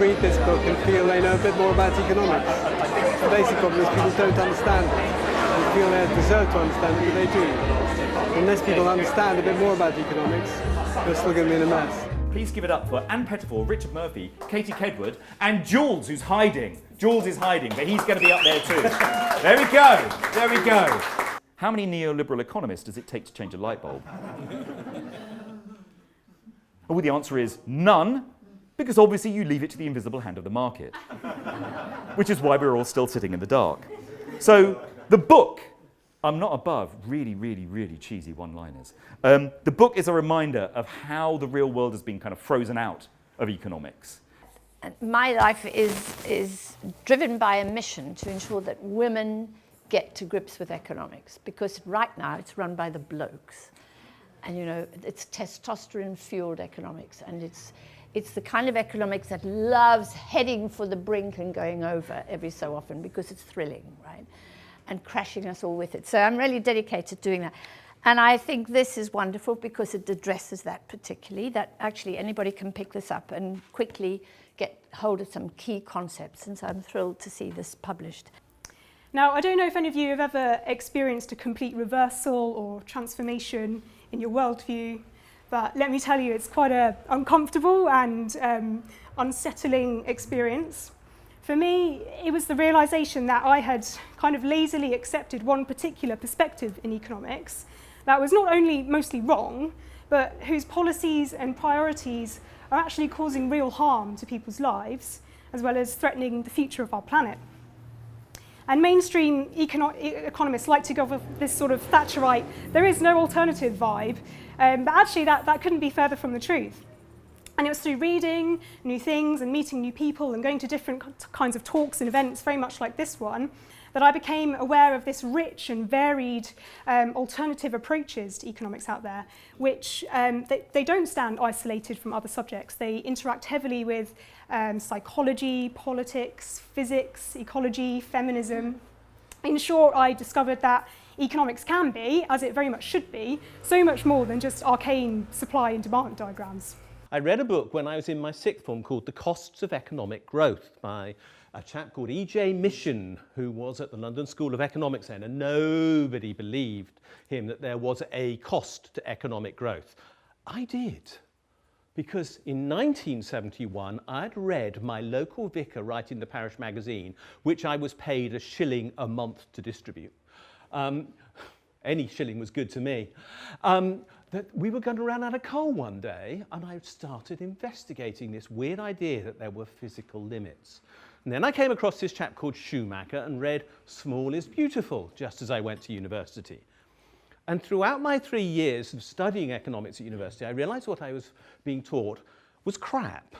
read this book and feel they know a bit more about economics. The basic problem is people don't understand it. They feel they deserve to understand it, but they do. Unless people understand a bit more about economics, they're still going to be in a mess. Please give it up for Ann Pettifor, Richard Murphy, Katie Kedward, and Joolz, who's hiding. Joolz is hiding, but he's going to be up there too. There we go. There we go. How many neoliberal economists does it take to change a light bulb? Well, the answer is none, because obviously you leave it to the invisible hand of the market, which is why we're all still sitting in the dark. So the book, I'm not above really, really, really cheesy one-liners. The book is a reminder of how the real world has been kind of frozen out of economics. My life is driven by a mission to ensure that women get to grips with economics, because right now it's run by the blokes. And you know, it's testosterone-fueled economics, and it's the kind of economics that loves heading for the brink and going over every so often because it's thrilling, right? And crashing us all with it. So I'm really dedicated to doing that. And I think this is wonderful because it addresses that particularly, that actually anybody can pick this up and quickly get hold of some key concepts. And so I'm thrilled to see this published. Now, I don't know if any of you have ever experienced a complete reversal or transformation in your worldview, but let me tell you, it's quite an uncomfortable and unsettling experience. For me, it was the realization that I had kind of lazily accepted one particular perspective in economics that was not only mostly wrong, but whose policies and priorities are actually causing real harm to people's lives, as well as threatening the future of our planet. And mainstream economists like to go with this sort of Thatcherite, there is no alternative vibe, but actually that couldn't be further from the truth. And it was through reading new things and meeting new people and going to different kinds of talks and events, very much like this one, that I became aware of this rich and varied alternative approaches to economics out there, which they don't stand isolated from other subjects. They interact heavily with psychology, politics, physics, ecology, feminism. In short, I discovered that economics can be, as it very much should be, so much more than just arcane supply and demand diagrams. I read a book when I was in my sixth form called The Costs of Economic Growth by a chap called E.J. Mission, who was at the London School of Economics then, and nobody believed him that there was a cost to economic growth. I did, because in 1971 I'd read my local vicar write in the parish magazine, which I was paid £1 a month to distribute. Any shilling was good to me. That we were going to run out of coal one day, and I started investigating this weird idea that there were physical limits. And then I came across this chap called Schumacher and read Small is Beautiful just as I went to university. And throughout my 3 years of studying economics at university, I realized what I was being taught was crap.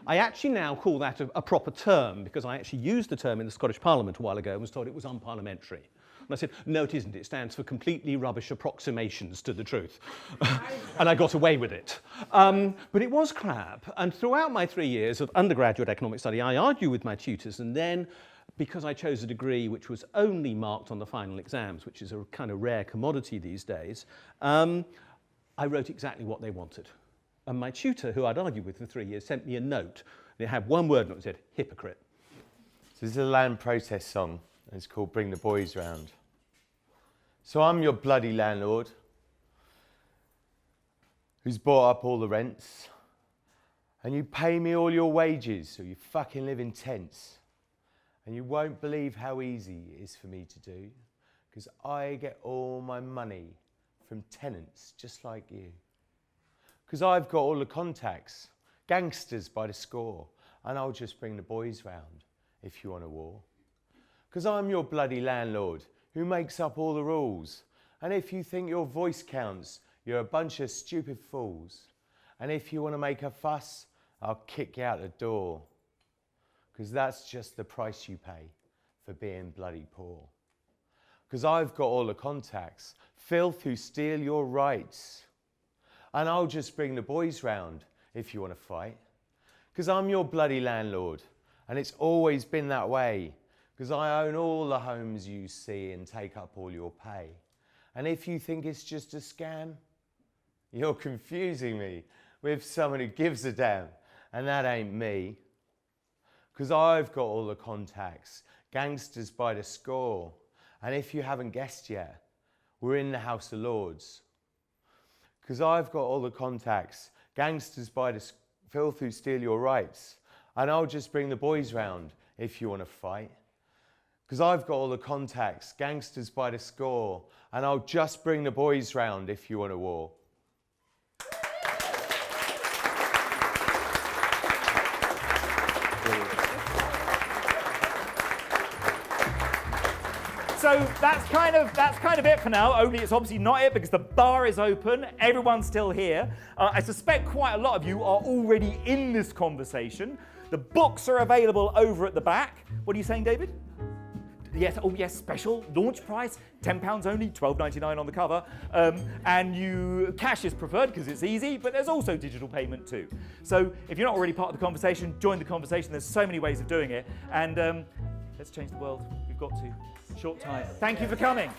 I actually now call that a proper term, because I actually used the term in the Scottish Parliament a while ago and was told it was unparliamentary. And I said, no, it isn't. It stands for completely rubbish approximations to the truth. And I got away with it. But it was crap. And throughout my 3 years of undergraduate economic study, I argued with my tutors. And then, because I chose a degree which was only marked on the final exams, which is a kind of rare commodity these days, I wrote exactly what they wanted. And my tutor, who I'd argued with for 3 years, sent me a note. It had one word and it said, hypocrite. So this is a land protest song. It's called Bring the Boys Round. So I'm your bloody landlord who's bought up all the rents, and you pay me all your wages, so you fucking live in tents. And you won't believe how easy it is for me to do, because I get all my money from tenants just like you. Because I've got all the contacts, gangsters by the score, and I'll just bring the boys round if you want a war. Because I'm your bloody landlord who makes up all the rules. And if you think your voice counts, you're a bunch of stupid fools. And if you want to make a fuss, I'll kick you out the door. Because that's just the price you pay for being bloody poor. Because I've got all the contacts, filth who steal your rights. And I'll just bring the boys round if you want to fight. Because I'm your bloody landlord, and it's always been that way. Because I own all the homes you see and take up all your pay. And if you think it's just a scam, you're confusing me with someone who gives a damn. And that ain't me. Because I've got all the contacts, gangsters by the score. And if you haven't guessed yet, we're in the House of Lords. Because I've got all the contacts, gangsters by the filth who steal your rights. And I'll just bring the boys round if you want to fight. Because I've got all the contacts, gangsters by the score. And I'll just bring the boys round if you want a war. So that's kind of it for now, only it's obviously not it because the bar is open, everyone's still here. I suspect quite a lot of you are already in this conversation. The books are available over at the back. What are you saying, David? Yes, oh yes, special launch price, £10 only, £12.99 on the cover. And cash is preferred because it's easy, but there's also digital payment too. So if you're not already part of the conversation, join the conversation. There's so many ways of doing it. And let's change the world. We've got to. Short time. Thank you for coming.